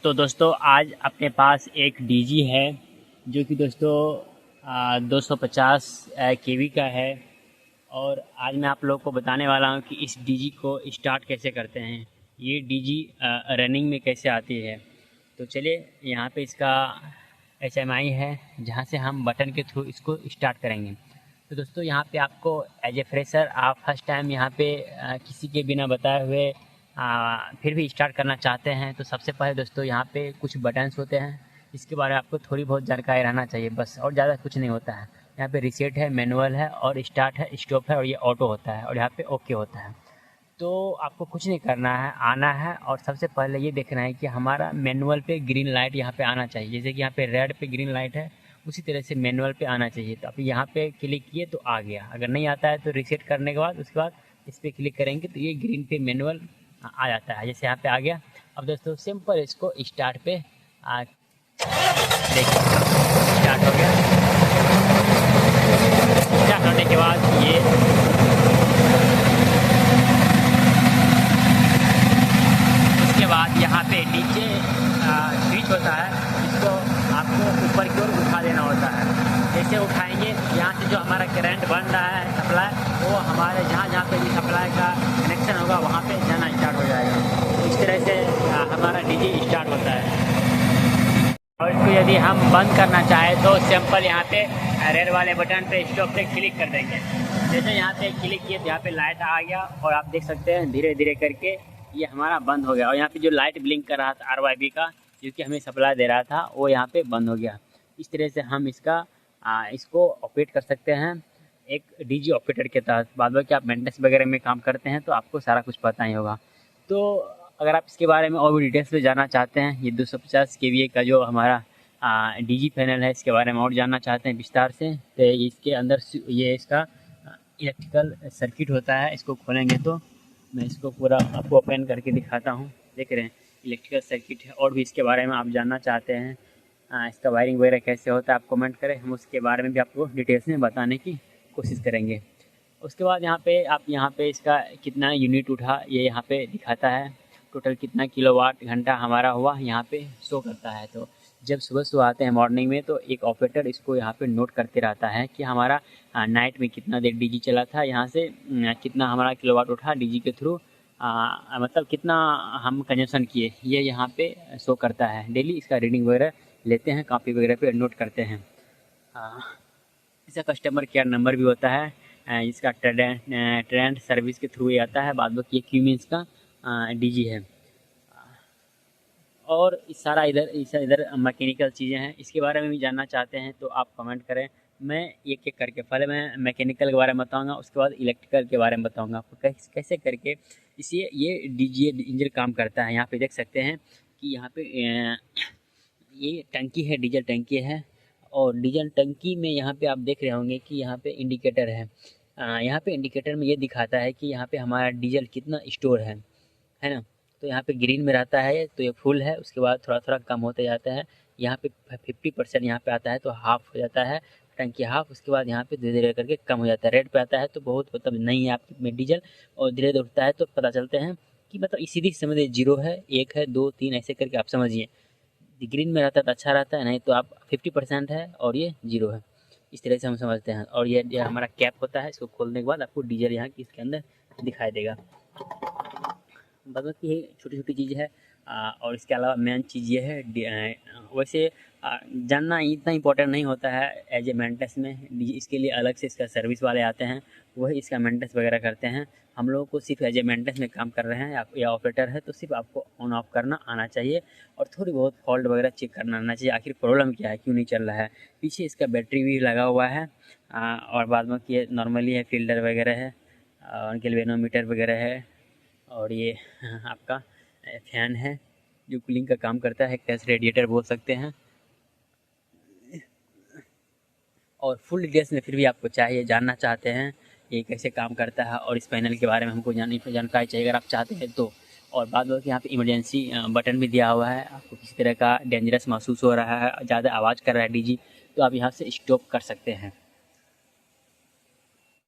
तो दोस्तों आज अपने पास एक डीजी है जो कि दोस्तों 250 केवी का है। और आज मैं आप लोगों को बताने वाला हूं कि इस डीजी को स्टार्ट कैसे करते हैं, ये डीजी रनिंग में कैसे आती है। तो चलिए यहाँ पे इसका HMI है जहाँ से हम बटन के थ्रू इसको स्टार्ट करेंगे। तो दोस्तों यहाँ पे आपको एज ए फ्रेशर आप फर्स्ट टाइम यहाँ पे किसी के बिना बताए हुए फिर भी स्टार्ट करना चाहते हैं तो सबसे पहले दोस्तों यहाँ पे कुछ बटन्स होते हैं, इसके बारे में आपको थोड़ी बहुत जानकारी रहना चाहिए बस, और ज़्यादा कुछ नहीं होता है। यहाँ पे रीसेट है, मैनुअल है और स्टार्ट है, स्टॉप है और ये ऑटो होता है और यहाँ पे ओके होता है। तो आपको कुछ नहीं करना है, आना है और सबसे पहले ये देखना है कि हमारा मैनुअल पे ग्रीन लाइट यहाँ पे आना चाहिए। जैसे कि यहाँ पे रेड पे ग्रीन लाइट है, उसी तरह से मैनुअल पे आना चाहिए। तो आप यहाँ पे क्लिक किए तो आ गया, अगर नहीं आता है तो रीसेट करने के बाद उसके बाद इस पर क्लिक करेंगे तो ये ग्रीन पे मैनुअल आ जाता है। जैसे यहाँ पे आ गया। अब दोस्तों सिंपल इसको स्टार्ट पे देखिए स्टार्ट हो गया। स्टार्ट होने के बाद ये उसके बाद यहाँ पे नीचे स्विच होता है, इसको आपको ऊपर की ओर उठा देना होता है। जैसे उठाएंगे यहाँ से जो हमारा करंट बन रहा है सप्लाई, वो हमारे जहाँ जहाँ पे भी सप्लाई का कनेक्शन होगा वहाँ पे जाना स्टार्ट हो जाएगा। तो इस तरह से हमारा डीजी स्टार्ट होता है। और इसको यदि हम बंद करना चाहें तो सिंपल यहाँ पे रेड वाले बटन पे स्टॉप पे क्लिक कर देंगे। जैसे यहाँ पे क्लिक किए तो यहाँ पे लाइट आ गया और आप देख सकते हैं धीरे धीरे करके ये हमारा बंद हो गया। और यहाँ पे जो लाइट ब्लिंक कर रहा था RYB का जो कि हमें सप्लाई दे रहा था वो यहाँ पे बंद हो गया। इस तरह से हम इसको ऑपरेट कर सकते हैं एक डीजी ऑपरेटर के तहत। बाद में कि आप मेंटेनेंस वगैरह में काम करते हैं तो आपको सारा कुछ पता ही होगा। तो अगर आप इसके बारे में और भी डिटेल्स में जानना चाहते हैं, ये 250 kVA का जो हमारा डीजी पैनल है इसके बारे में और जानना चाहते हैं विस्तार से, तो इसके अंदर ये इसका इलेक्ट्रिकल सर्किट होता है। इसको खोलेंगे तो मैं इसको पूरा आपको ओपन करके दिखाता हूँ। देख रहे हैं इलेक्ट्रिकल सर्किट है। और भी इसके बारे में आप जानना चाहते हैं इसका वायरिंग वगैरह कैसे होता है, आप कमेंट करें, हम उसके बारे में भी आपको डिटेल्स में बताने की कोशिश करेंगे। उसके बाद यहाँ पे इसका कितना यूनिट उठा ये यहाँ पे दिखाता है, टोटल कितना किलोवाट घंटा हमारा हुआ यहाँ पे शो करता है। तो जब सुबह आते हैं मॉर्निंग में तो एक ऑपरेटर इसको यहाँ पे नोट करते रहता है कि हमारा नाइट में कितना देर डीजी चला था, यहाँ से कितना हमारा किलोवाट उठा डीजी के थ्रू, मतलब कितना हम कंजम्पशन किए, ये यहाँ पे शो करता है। डेली इसका रीडिंग वगैरह लेते हैं, कॉपी वगैरह पे नोट करते हैं। इसका कस्टमर केयर नंबर भी होता है, इसका ट्रेंड सर्विस के थ्रू ही आता है। बाद बाकी ये क्यूमीन्स का डीजी है। और इधर मैकेनिकल चीज़ें हैं, इसके बारे में भी जानना चाहते हैं तो आप कमेंट करें। मैं एक एक करके पहले मैं मैकेनिकल के बारे में बताऊंगा, उसके बाद इलेक्ट्रिकल के बारे में बताऊंगा आपको कैसे करके इसे ये डीजी इंजन काम करता है। यहाँ पे देख सकते हैं कि यहाँ पे ये टंकी है, डीजल टंकी है। और डीजल टंकी में यहाँ पे आप देख रहे होंगे कि यहाँ पे इंडिकेटर है। यहाँ पे इंडिकेटर में ये दिखाता है कि यहाँ पे हमारा डीजल कितना स्टोर है ना। तो यहाँ पे ग्रीन में रहता है तो ये फुल है, उसके बाद थोड़ा थोड़ा कम होते जाता है। यहाँ पे 50% यहाँ पे आता है तो हाफ हो जाता है टंकी हाफ। उसके बाद यहाँ पे धीरे धीरे करके कम हो जाता है। रेड पे आता है तो बहुत मतलब नहीं है आपके में डीजल, और धीरे धीरे उठता है तो पता चलते हैं कि मतलब सीधी समझिए 0 है, 1 है, 2, 3 ऐसे करके आप समझिए। ग्रीन में रहता है तो अच्छा रहता है, नहीं तो आप 50% है और ये 0 है, इस तरह से हम समझते हैं। और ये हमारा कैप होता है, इसको खोलने के बाद आपको डीजल यहाँ की इसके अंदर दिखाई देगा। बाकी ये छोटी छोटी चीज़ है। और इसके अलावा मेन चीज़ ये है, वैसे जानना इतना इंपॉर्टेंट नहीं होता है एज ए मेंटेनेंस में। इसके लिए अलग से इसका सर्विस वाले आते हैं, वही इसका मेंटेनेंस वगैरह करते हैं। हम लोगों को सिर्फ एज ए मेंटेनेंस में काम कर रहे हैं या ऑपरेटर है तो सिर्फ आपको ऑन ऑफ करना आना चाहिए और थोड़ी बहुत फॉल्ट वगैरह चेक करना आना चाहिए, आखिर प्रॉब्लम क्या है, क्यों नहीं चल रहा है। पीछे इसका बैटरी भी लगा हुआ है। और बाद में ये नॉर्मली है, फिल्टर वगैरह है और गैल्वेनोमीटर वगैरह है। और ये आपका फैन है जो कूलिंग का काम करता है, गैस रेडिएटर बोल सकते हैं। और फुल डिटेल्स में फिर भी आपको चाहिए, जानना चाहते हैं ये कैसे काम करता है और इस पैनल के बारे में हमको जानकारी चाहिए अगर आप चाहते हैं तो। और बाद में यहाँ पे इमरजेंसी बटन भी दिया हुआ है, आपको किसी तरह का डेंजरस महसूस हो रहा है, ज़्यादा आवाज़ कर रहा है डीजी, तो आप यहाँ से स्टॉप कर सकते हैं।